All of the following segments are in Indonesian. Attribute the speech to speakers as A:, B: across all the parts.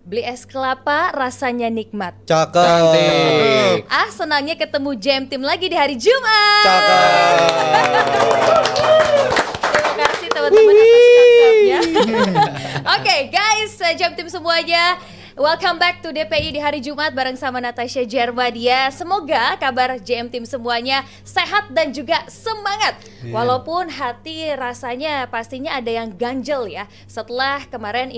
A: Beli es kelapa rasanya nikmat.
B: Cakep.
A: Senangnya ketemu Jam Team lagi di hari Jumat.
B: Cakep.
A: Terima kasih teman-teman atas cakepnya. Oke guys, Jam Team semuanya, welcome back to DPI di hari Jumat bareng sama Natasha Jermadia. Semoga kabar JM Team semuanya sehat dan juga semangat. Walaupun hati rasanya pastinya ada yang ganjel ya. Setelah kemarin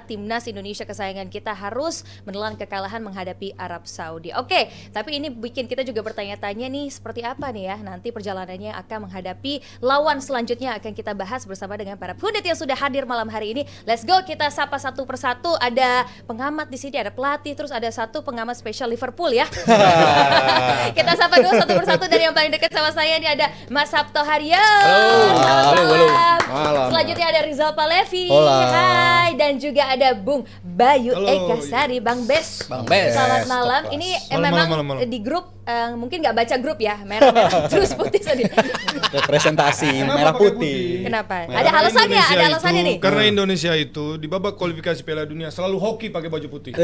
A: Timnas Indonesia kesayangan kita harus menelan kekalahan menghadapi Arab Saudi. Oke, tapi ini bikin kita juga bertanya-tanya nih, seperti apa nih ya nanti perjalanannya akan menghadapi lawan selanjutnya. Akan kita bahas bersama dengan para pundit yang sudah hadir malam hari ini. Let's go, kita sapa satu persatu. Ada pengamat di sini, ada pelatih, terus ada satu pengamat spesial Liverpool ya. Kita sapa dulu satu persatu. Dari yang paling dekat sama saya ini ada Mas Sabto Haryo.
B: Halo. Malam.
A: Selanjutnya ada Rizal Palevi.
B: Hola.
A: Hai. Dan juga ada Bung Bayu
C: Halo.
A: Eka Sari, Bang Bes.
B: Bang Bes.
A: Selamat malam.
B: Top
A: Ini
C: Malam,
A: memang
C: malam.
A: di grup mungkin nggak baca grup ya, merah-merah terus putih sedih.
B: Representasi
C: Kenapa
B: merah
C: pakai
B: putih.
A: Kenapa?
B: Merah.
A: Ada alasannya,
C: Indonesia
A: ada alasannya
C: itu,
A: nih.
C: Karena Indonesia itu di babak kualifikasi Piala Dunia selalu hoki pakai baju putih.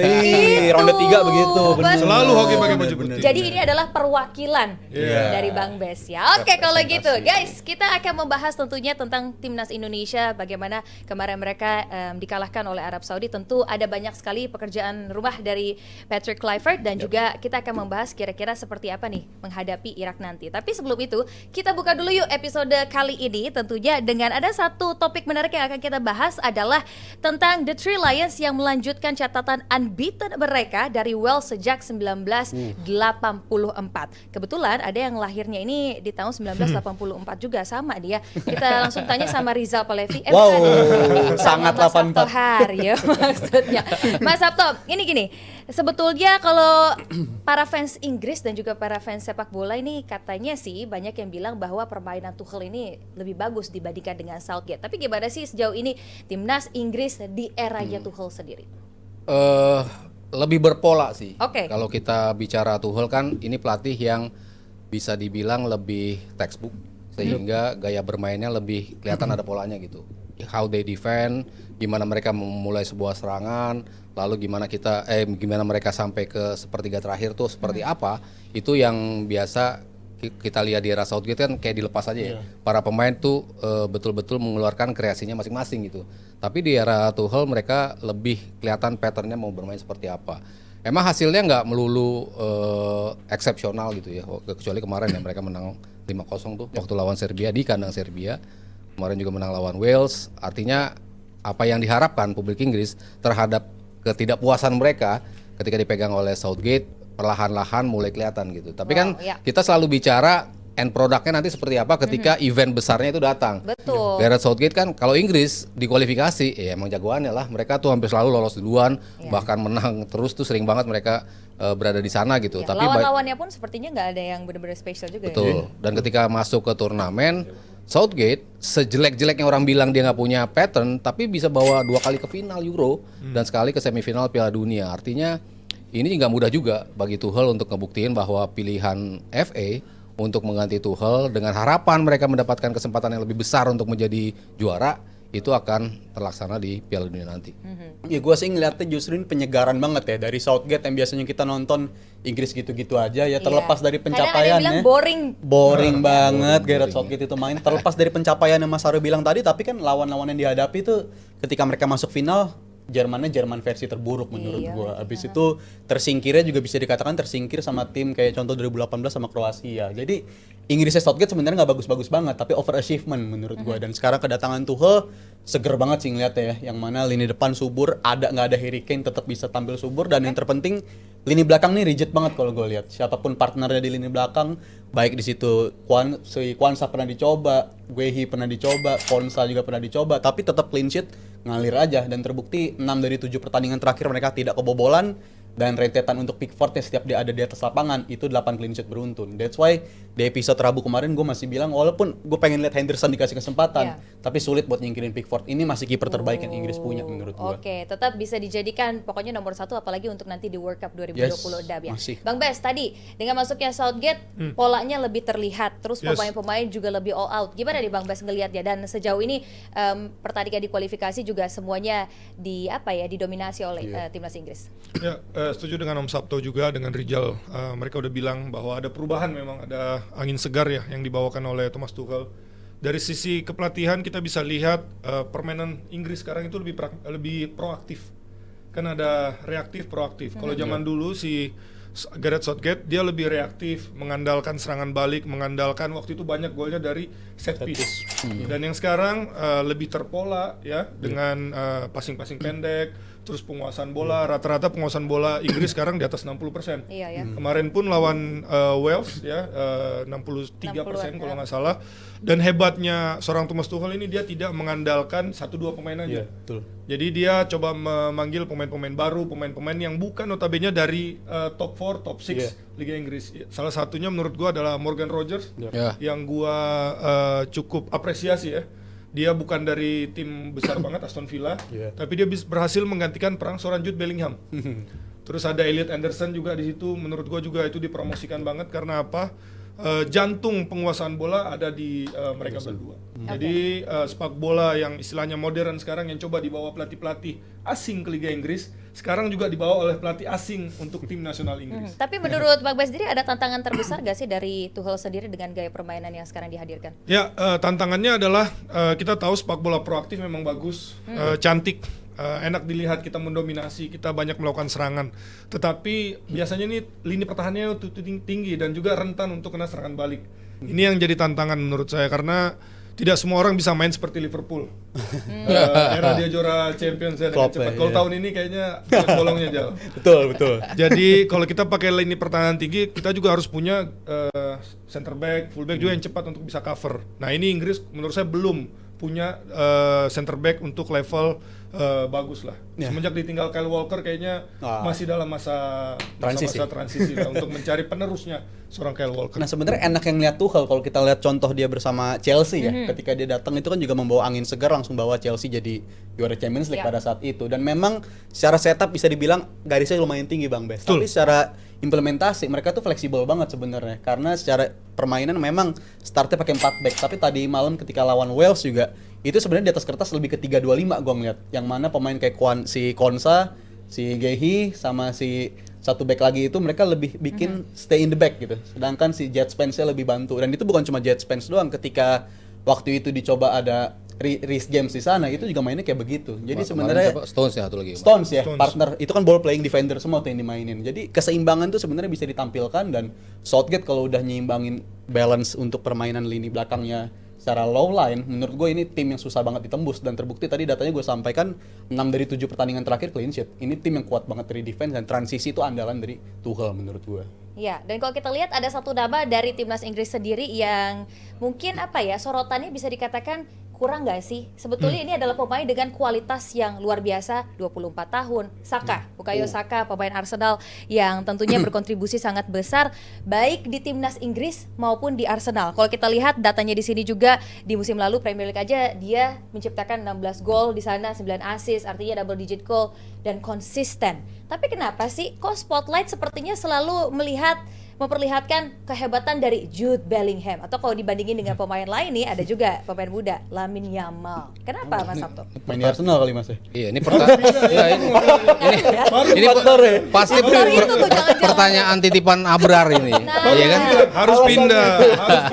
B: Ronde 3 begitu, bener.
A: Betul.
C: Selalu hoki pakai baju putih.
A: Jadi ini adalah perwakilan
C: Iya.
A: dari Bang Bes ya. Oke, kalau gitu guys, kita akan membahas tentunya tentang Timnas Indonesia, bagaimana kemarin mereka dikalahkan oleh Arab Saudi. Tentu ada banyak sekali pekerjaan rumah dari Patrick Kluivert dan juga kita akan membahas kira-kira seperti apa nih menghadapi Irak nanti. Tapi sebelum itu, kita buka dulu yuk episode kali ini tentunya dengan ada satu topik menarik yang akan kita bahas adalah tentang The Three Lions yang melanjutkan catatan unbeaten mereka dari Wales sejak 1984. Kebetulan ada yang lahirnya ini di tahun 1984 juga sama dia. Kita langsung tanya sama Rizal Palevi.
B: Sangat
A: Mas Sabto
B: 84.
A: Haryo maksudnya. Mas Sabto, ini gini. Sebetulnya kalau para fans Inggris dan juga para fans sepak bola ini katanya sih banyak yang bilang bahwa permainan Tuchel ini lebih bagus dibandingkan dengan Southgate. Tapi gimana sih sejauh ini timnas Inggris di eranya Tuchel sendiri?
D: Lebih berpola sih.
A: Oke.
D: Kalau kita bicara Tuchel kan ini pelatih yang bisa dibilang lebih textbook sehingga gaya bermainnya lebih kelihatan ada polanya gitu. How they defend, gimana mereka memulai sebuah serangan, lalu gimana mereka sampai ke sepertiga terakhir tuh seperti apa, itu yang biasa kita lihat di era Southgate kan kayak dilepas aja ya. Para pemain tuh betul-betul mengeluarkan kreasinya masing-masing gitu. Tapi di era Tuchel mereka lebih kelihatan patternnya mau bermain seperti apa. Emang hasilnya nggak melulu eksepsional gitu ya, kecuali kemarin ya mereka menang 5-0 tuh waktu lawan Serbia di kandang Serbia. Kemarin juga menang lawan Wales. Artinya apa yang diharapkan publik Inggris terhadap ketidakpuasan mereka ketika dipegang oleh Southgate perlahan-lahan mulai kelihatan gitu. Tapi kan kita selalu bicara end produknya nanti seperti apa ketika event besarnya itu datang.
A: Betul.
D: Gareth Southgate kan kalau Inggris di kualifikasi ya emang jagoannya lah. Mereka tuh hampir selalu lolos duluan, bahkan menang terus tuh sering banget mereka berada di sana gitu.
A: Ya,
D: Tapi
A: lawan-lawannya pun sepertinya nggak ada yang benar-benar spesial juga.
D: betul.
A: Ya.
D: Dan ketika masuk ke turnamen, Southgate sejelek-jeleknya orang bilang dia nggak punya pattern, tapi bisa bawa 2 kali ke final Euro dan sekali ke semifinal Piala Dunia. Artinya ini nggak mudah juga bagi Tuchel untuk ngebuktiin bahwa pilihan FA untuk mengganti Tuchel dengan harapan mereka mendapatkan kesempatan yang lebih besar untuk menjadi juara itu akan terlaksana di Piala Dunia nanti.
B: Ya gue sih ngeliatnya justru ini penyegaran banget ya dari Southgate yang biasanya kita nonton Inggris gitu-gitu aja ya, terlepas dari
A: Kadang ada yang
B: pencapaiannya.
A: bilang boring.
B: Banget Gareth Southgate itu main, terlepas dari pencapaian yang Mas Aryo bilang tadi, tapi kan lawan-lawan yang dihadapi itu ketika mereka masuk final Jerman versi terburuk menurut gua. Abis itu tersingkirnya juga bisa dikatakan tersingkir sama tim kayak contoh 2018 sama Kroasia. Jadi Inggrisnya Southgate sebenarnya nggak bagus-bagus banget, tapi overachievement menurut gua. Dan sekarang kedatangan Tuchel seger banget sih ngeliatnya ya. Yang mana lini depan subur, nggak ada Harry Kane tetap bisa tampil subur, dan yang terpenting lini belakang nih rigid banget kalau gue lihat. Siapapun partnernya di lini belakang, baik di situ Kwanza pernah dicoba, Guehi pernah dicoba, Konsa juga pernah dicoba, tapi tetap clean sheet, ngalir aja. Dan terbukti 6 dari 7 pertandingan terakhir mereka tidak kebobolan, dan rentetan untuk Pickford setiap dia ada di atas lapangan itu 8 clean sheet beruntun. That's why di episode Rabu kemarin gue masih bilang walaupun gue pengen lihat Henderson dikasih kesempatan, tapi sulit buat nyingkirin Pickford. Ini masih kiper terbaik yang Inggris punya menurut gue.
A: Oke, tetap bisa dijadikan pokoknya nomor 1 apalagi untuk nanti di World Cup 2020 Dab ya.
B: Masih.
A: Bang Bes tadi dengan masuknya Southgate polanya lebih terlihat, terus pemain-pemain juga lebih all out. Gimana nih Bang Bes ngelihatnya? Dan sejauh ini pertandingan di kualifikasi juga semuanya didominasi oleh timnas Inggris.
C: Ya, setuju dengan Om Sabto juga dengan Rijal. Mereka udah bilang bahwa ada perubahan, memang ada angin segar ya yang dibawakan oleh Thomas Tuchel. Dari sisi kepelatihan kita bisa lihat permainan Inggris sekarang itu lebih proaktif. Kan ada reaktif, proaktif. Kalau zaman dulu si Gareth Southgate dia lebih reaktif, mengandalkan serangan balik, mengandalkan waktu itu banyak golnya dari set piece. Dan yang sekarang lebih terpola ya dengan passing-passing pendek, terus penguasaan bola, rata-rata penguasaan bola Inggris sekarang di atas 60%.
A: Iya ya.
C: Kemarin pun lawan Wales ya 63% kalau nggak salah. Dan hebatnya seorang Thomas Tuchel ini dia tidak mengandalkan 1-2 pemain aja.
B: Betul.
C: Jadi dia coba memanggil pemain-pemain baru, pemain-pemain yang bukan notabene dari top 4, top 6 Liga Inggris. Salah satunya menurut gua adalah Morgan Rogers yang gua cukup apresiasi ya. Dia bukan dari tim besar banget Aston Villa, tapi dia berhasil menggantikan peran seorang Jude Bellingham. Terus ada Elliot Anderson juga di situ. Menurut gua juga itu dipromosikan banget karena apa? Jantung penguasaan bola ada di mereka berdua. Jadi sepak bola yang istilahnya modern sekarang yang coba dibawa pelatih-pelatih asing ke Liga Inggris, sekarang juga dibawa oleh pelatih asing untuk tim nasional Inggris.
A: Tapi menurut Bang Bes sendiri ada tantangan terbesar gak sih dari Tuchel sendiri dengan gaya permainan yang sekarang dihadirkan?
C: Ya, tantangannya adalah kita tahu sepak bola proaktif memang bagus, cantik. Enak dilihat, kita mendominasi, kita banyak melakukan serangan. Tetapi biasanya nih lini pertahanannya tinggi dan juga rentan untuk kena serangan balik. Ini yang jadi tantangan menurut saya karena tidak semua orang bisa main seperti Liverpool. Era dia juara Champions ya dengan cepat. Kalau tahun ini kayaknya bolongnya jauh.
B: Betul.
C: Jadi kalau kita pakai lini pertahanan tinggi, kita juga harus punya center back, full back juga yang cepat untuk bisa cover. Nah ini Inggris menurut saya belum punya center back untuk level bagus lah. Semenjak ditinggal Kyle Walker kayaknya masih dalam masa transisi lah untuk mencari penerusnya seorang Kyle Walker.
B: Nah sebenarnya enak yang lihat Tuchel kalau kita lihat contoh dia bersama Chelsea ya. Ketika dia datang itu kan juga membawa angin segar, langsung bawa Chelsea jadi juara Champions League pada saat itu. Dan memang secara setup bisa dibilang garisnya lumayan tinggi Bang Bes. Tapi secara implementasi mereka tuh fleksibel banget sebenarnya. Karena secara permainan memang startnya pakai 4 back. Tapi tadi malam ketika lawan Wales juga itu sebenarnya di atas kertas lebih ke 3-2-5 gua ngeliat. Yang mana pemain kayak si Konsa, si Gehi sama si satu back lagi itu mereka lebih bikin stay in the back gitu. Sedangkan si Jet Spence-nya lebih bantu. Dan itu bukan cuma Jet Spence doang, ketika waktu itu dicoba ada Reece James di sana itu juga mainnya kayak begitu. Jadi sebenarnya
D: Stones ya satu lagi.
B: Stones ya, partner itu kan ball playing defender semua tuh yang dimainin. Jadi keseimbangan tuh sebenarnya bisa ditampilkan dan Southgate kalau udah nyimbangin balance untuk permainan lini belakangnya secara low line, menurut gue ini tim yang susah banget ditembus dan terbukti tadi datanya gue sampaikan 6 dari 7 pertandingan terakhir clean sheet. Ini tim yang kuat banget dari defense dan transisi itu andalan dari Tuchel menurut gue.
A: Ya, dan kalau kita lihat ada satu nama dari timnas Inggris sendiri yang mungkin sorotannya bisa dikatakan kurang nggak sih? Sebetulnya ini adalah pemain dengan kualitas yang luar biasa, 24 tahun. Saka, Bukayo Saka, pemain Arsenal yang tentunya berkontribusi sangat besar baik di timnas Inggris maupun di Arsenal. Kalau kita lihat datanya di sini juga di musim lalu Premier League aja dia menciptakan 16 gol di sana, 9 assist, artinya double digit goal dan konsisten. Tapi kenapa sih kok spotlight sepertinya selalu memperlihatkan kehebatan dari Jude Bellingham, atau kalau dibandingin dengan pemain lain nih ada juga pemain muda Lamine Yamal. Kenapa Mas Sabto?
B: Main di Arsenal kali Mas ya?
D: Iya, ini ini pasti pertanyaan titipan Abrar ini. Iya kan?
C: Harus pindah.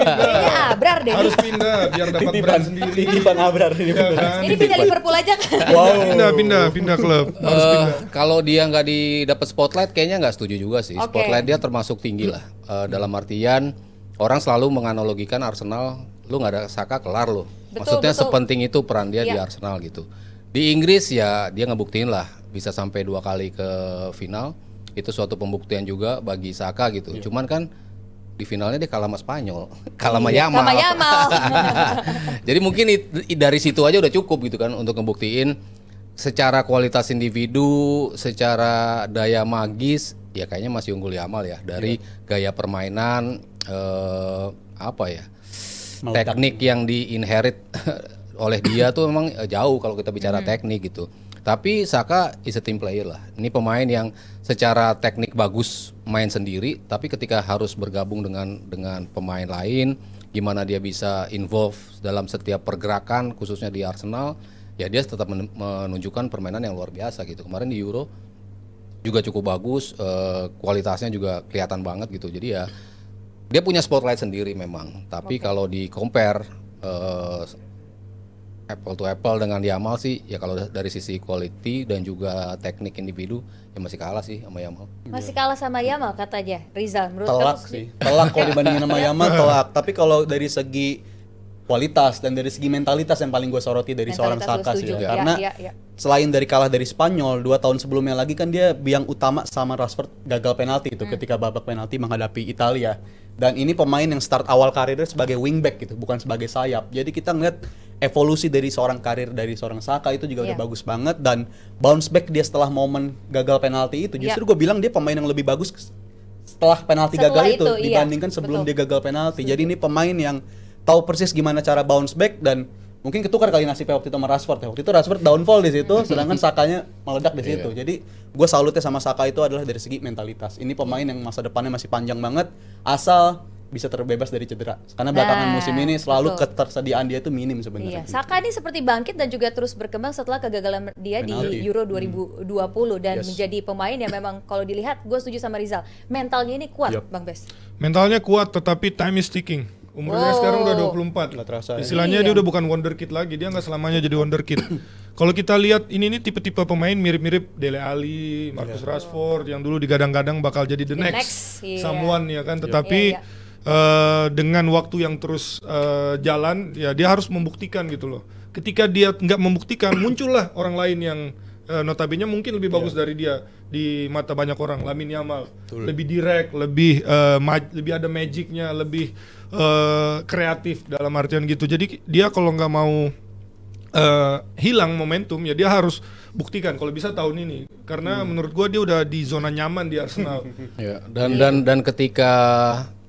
A: Kayaknya Abrar deh.
C: Harus pindah biar dapat brand sendiri.
B: Titipan Abrar ini.
A: Jadi pindah Liverpool aja kan?
C: Pindah klub. Harus pindah.
D: Kalau dia nggak didapat spotlight, kayaknya nggak setuju juga sih. Spotlight dia termasuk tinggi lah. Dalam artian orang selalu menganalogikan Arsenal, lu nggak ada Saka kelar lu. Maksudnya sepenting itu peran dia di Arsenal gitu. Di Inggris ya dia ngebuktiin lah bisa sampai 2 kali ke final. Itu suatu pembuktian juga bagi Saka gitu. Cuman kan di finalnya dia kalah sama Spanyol, kalah sama Yamal.
A: Yamal.
D: Jadi mungkin dari situ aja udah cukup gitu kan untuk ngebuktiin secara kualitas individu, secara daya magis, ya kayaknya masih unggul Yamal ya. Dari gaya permainan, apa ya,
B: Meledak.
D: teknik yang di-inherit oleh dia tuh memang jauh kalau kita bicara teknik gitu. Tapi Saka is a team player lah. Ini pemain yang secara teknik bagus main sendiri, tapi ketika harus bergabung dengan pemain lain, gimana dia bisa involve dalam setiap pergerakan, khususnya di Arsenal, ya dia tetap menunjukkan permainan yang luar biasa gitu. Kemarin di Euro juga cukup bagus, kualitasnya juga kelihatan banget gitu. Jadi ya dia punya spotlight sendiri memang. Tapi kalau di compare apple to apple dengan Yamal sih, ya kalau dari sisi quality dan juga teknik individu ya masih kalah sih sama Yamal.
A: Masih kalah sama Yamal katanya Rizal. Menurut
B: Telak
A: kamu
B: sih. Telak kalau dibandingin sama Yamal telak. Tapi kalau dari segi kualitas dan dari segi mentalitas yang paling gue soroti dari seorang
A: Mentalitas
B: Saka
A: gue
B: sih.
A: setuju.
B: Karena
A: Ya.
B: selain dari kalah dari Spanyol, 2 tahun sebelumnya lagi kan dia biang utama sama Rashford gagal penalti itu ketika babak penalti menghadapi Italia. Dan ini pemain yang start awal karirnya sebagai wingback gitu, bukan sebagai sayap. Jadi kita ngeliat evolusi dari seorang karir dari seorang Saka itu juga udah bagus banget, dan bounce back dia setelah momen gagal penalti itu. Justru gue bilang dia pemain yang lebih bagus setelah penalti
A: Setelah
B: gagal itu
A: itu, iya.
B: dibandingkan sebelum
A: Betul.
B: dia gagal penalti. Jadi ini pemain yang tahu persis gimana cara bounce back, dan mungkin ketukar kali nasibnya waktu itu sama Rashford ya. Waktu itu Rashford downfall di situ, sedangkan Sakanya meledak di situ. Jadi gue salutnya sama Saka itu adalah dari segi mentalitas. Ini pemain yang masa depannya masih panjang banget, asal bisa terbebas dari cedera. Karena belakangan musim ini selalu
A: betul.
B: ketersediaan dia itu minim
A: Iya,
B: sebenarnya.
A: Saka ini seperti bangkit dan juga terus berkembang setelah kegagalan dia
B: Penalti.
A: di Euro 2020 dan menjadi pemain yang memang kalau dilihat, gue setuju sama Rizal, mentalnya ini kuat, Bang Bes.
C: Mentalnya kuat, tetapi time is ticking. Umurnya sekarang udah 24.
B: Nggak terasa ya.
C: Istilahnya dia udah bukan wonderkid lagi, dia nggak selamanya jadi wonderkid. Kalau kita lihat ini nih tipe-tipe pemain mirip-mirip Dele Alli, Marcus Rashford yang dulu digadang-gadang bakal jadi the next
A: iya.
C: someone ya kan, tetapi
A: Iya.
C: dengan waktu yang terus jalan, ya dia harus membuktikan gitu loh. Ketika dia nggak membuktikan, muncullah orang lain yang notabene mungkin lebih bagus dari dia di mata banyak orang. Lamine Yamal lebih direct, lebih ada magicnya, lebih kreatif dalam artian gitu. Jadi dia kalau nggak mau hilang momentum, ya dia harus buktikan kalau bisa tahun ini. Karena menurut gua dia udah di zona nyaman di Arsenal.
D: Ya, dan ketika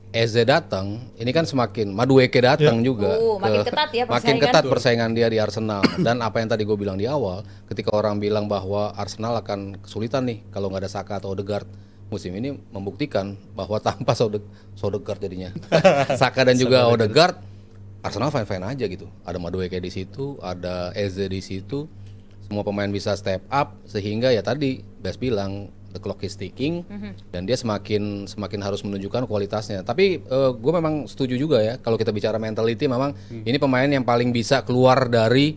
D: Eze datang, ini kan semakin Madueke datang juga.
A: Makin ketat ya
D: Makin
A: persaingan.
D: ketat persaingan dia di Arsenal. Dan apa yang tadi gue bilang di awal, ketika orang bilang bahwa Arsenal akan kesulitan nih kalau nggak ada Saka atau Odegaard, musim ini membuktikan bahwa tanpa Odegaard jadinya. Saka dan juga Odegaard, Arsenal fine-fine aja gitu. Ada Madueke di situ, ada Eze di situ. Semua pemain bisa step up sehingga ya tadi Bas bilang the clock is ticking dan dia semakin harus menunjukkan kualitasnya. Tapi gue memang setuju juga ya kalau kita bicara mentality, memang ini pemain yang paling bisa keluar dari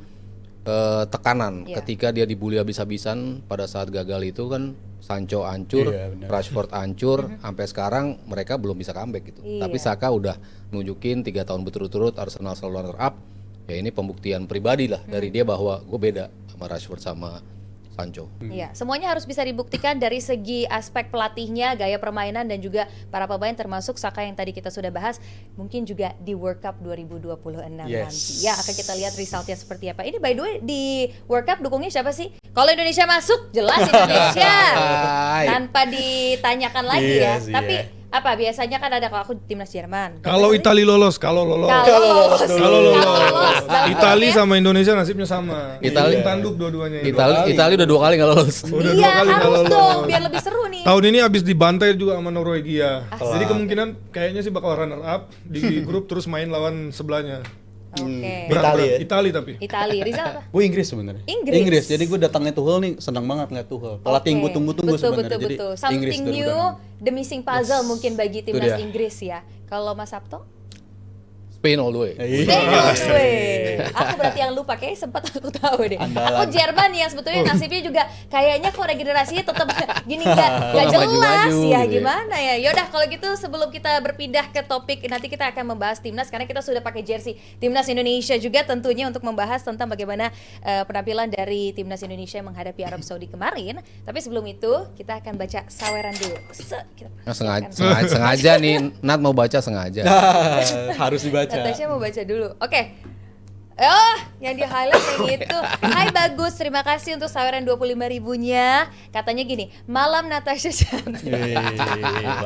D: tekanan ketika dia dibully habis-habisan pada saat gagal itu kan. Sancho hancur, Rashford hancur, sampai sekarang mereka belum bisa comeback gitu. Tapi Saka udah nunjukin 3 tahun berturut-turut Arsenal selalu runner up. Ya ini pembuktian pribadi lah dari dia bahwa gue beda sama Rashford sama Sancho.
A: Iya, semuanya harus bisa dibuktikan dari segi aspek pelatihnya, gaya permainan dan juga para pemain termasuk Saka yang tadi kita sudah bahas, mungkin juga di World Cup 2026 nanti. Ya, akan kita lihat resultnya seperti apa. Ini by the way di World Cup dukungnya siapa sih? Kalau Indonesia masuk, jelas Indonesia. Tanpa ditanyakan lagi ya. Tapi apa biasanya kan ada, kalau aku timnas Jerman.
C: Kalau Italia lolos, kalau lolos. Italia sama Indonesia nasibnya sama.
D: Italia
C: tanduk dua-duanya.
D: Italia udah 2 kali nggak lolos.
C: Udah
A: Iya,
C: 2 kali nggak
A: harus
C: lolos.
A: dong biar lebih seru nih.
C: Tahun ini habis dibantai juga sama Norwegia. Jadi kemungkinan kayaknya sih bakal runner up di grup terus main lawan sebelahnya.
A: Oke.
C: Italia tapi.
A: Italia, Rizal apa?
B: Gue Inggris sebenarnya.
A: Inggris.
B: Jadi gue datangnya Tuchel nih senang banget ngeliat Tuchel. Pelatih yang gue tunggu-tunggu sebenarnya. Jadi
A: Betul.
B: Inggris
A: Something new, the missing puzzle mungkin bagi timnas
B: dia.
A: Inggris ya. Kalau Mas Sabto?
D: Spain all the way.
A: Stay all the way. Aku berarti yang lupa, kayaknya sempat aku tahu deh.
B: Andalan.
A: Aku Jerman yang sebetulnya nasibnya juga kayaknya kok regenerasinya tetap gini nggak jelas
D: Maju-maju
A: ya,
D: gitu ya.
A: gimana ya. Yaudah kalau gitu sebelum kita berpindah ke topik, nanti kita akan membahas timnas karena kita sudah pakai jersey timnas Indonesia juga tentunya untuk membahas tentang bagaimana penampilan dari timnas Indonesia menghadapi Arab Saudi kemarin. Tapi sebelum itu kita akan baca saweran dulu.
D: Nah, sengaja nih Nat mau baca sengaja.
B: Harus dibaca.
A: Natasha mau baca dulu. Oke. Oh, yang di highlight kayak gitu. Hai Bagus, terima kasih untuk saweran 25.000-nya. Katanya gini, malam Natasha cantik.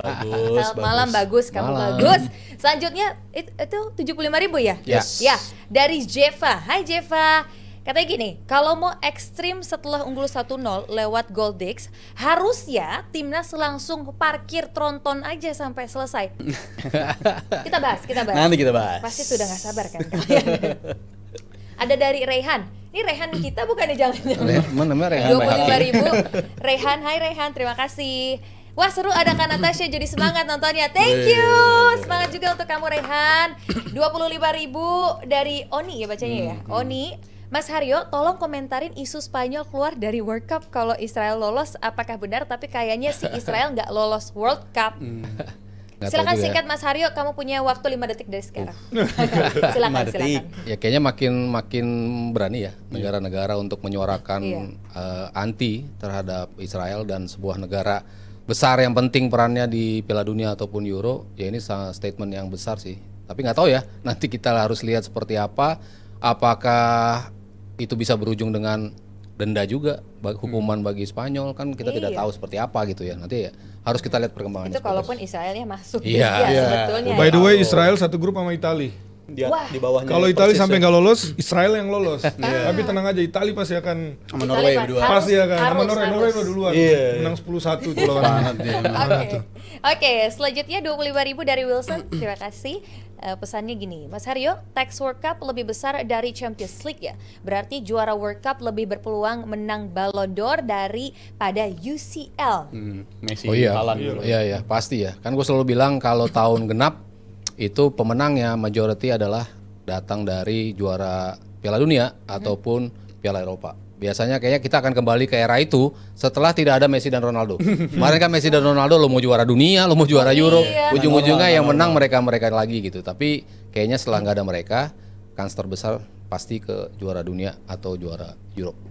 B: Bagus.
A: Selamat malam Bagus, kamu
D: Malam.
A: bagus. Selanjutnya itu 75.000 ya?
D: Yes.
A: Ya, dari Jeva. Hai Jeva. Katanya gini, kalau mau ekstrim setelah unggul 1-0 lewat gol Dix, harusnya timnas langsung parkir tronton aja sampai selesai. Kita bahas.
B: Nanti kita bahas.
A: Pasti sudah nggak sabar kan kalian. Ada dari Rehan. Ini Rehan kita bukan jangan-jangan.
D: Mana namanya Rehan?
A: 25.000. Rehan, hai Rehan, terima kasih. Wah seru ada Kak Natasha, jadi semangat nontonnya. Thank you. Semangat juga untuk kamu Rehan. 25.000 dari Oni ya bacanya ya. Oni. Mas Haryo, tolong komentarin isu Spanyol keluar dari World Cup kalau Israel lolos. Apakah benar? Tapi kayaknya si Israel nggak lolos World Cup.
D: Nggak tahu
A: Silakan
D: juga
A: singkat Mas Haryo, kamu punya waktu 5 detik dari sekarang. Silakan.
D: Ya kayaknya makin berani ya negara-negara untuk menyuarakan anti terhadap Israel dan sebuah negara besar yang penting perannya di Piala Dunia ataupun Euro. Ya ini statement yang besar sih. Tapi nggak tahu ya, nanti kita harus lihat seperti apa. Apakah itu bisa berujung dengan denda juga, hukuman bagi Spanyol kan kita tidak tahu seperti apa gitu ya. Nanti ya harus kita lihat perkembangannya.
A: Itu
D: seperti
A: kalaupun
D: apa.
A: Israelnya masuk.
D: Iya.
A: Sebetulnya.
C: By the
A: ya.
C: way, Israel satu grup sama Itali.
A: Wah.
B: Di bawahnya.
C: Kalau Itali
B: persis
C: sampai
B: ya.
C: nggak lolos, Israel yang lolos. Tapi tenang aja, Itali pasti akan
B: sama
A: Itali
B: Norway
A: Pak.
B: berdua.
A: Harus,
C: pasti akan sama
A: harus.
C: Norway duluan.
B: Iya.
C: Menang 10-1 tuh lawan.
A: Oke, selanjutnya 25.000 dari Wilson. Terima kasih. Pesannya gini, Mas Haryo, tax World Cup lebih besar dari Champions League ya. Berarti juara World Cup lebih berpeluang menang Ballon d'Or daripada UCL.
B: Messi,
D: Oh iya,
B: Haaland.
D: iya pasti ya. Kan gue selalu bilang kalau tahun genap itu pemenangnya majority adalah datang dari juara Piala Dunia ataupun Piala Eropa. Biasanya kayaknya kita akan kembali ke era itu setelah tidak ada Messi dan Ronaldo. Kemarin kan Messi dan Ronaldo lo mau juara dunia, lo mau juara Euro,
A: iya.
D: ujung-ujungnya yang menang mereka lagi gitu. Tapi kayaknya setelah nggak ada mereka, kans terbesar pasti ke juara dunia atau juara Eropa.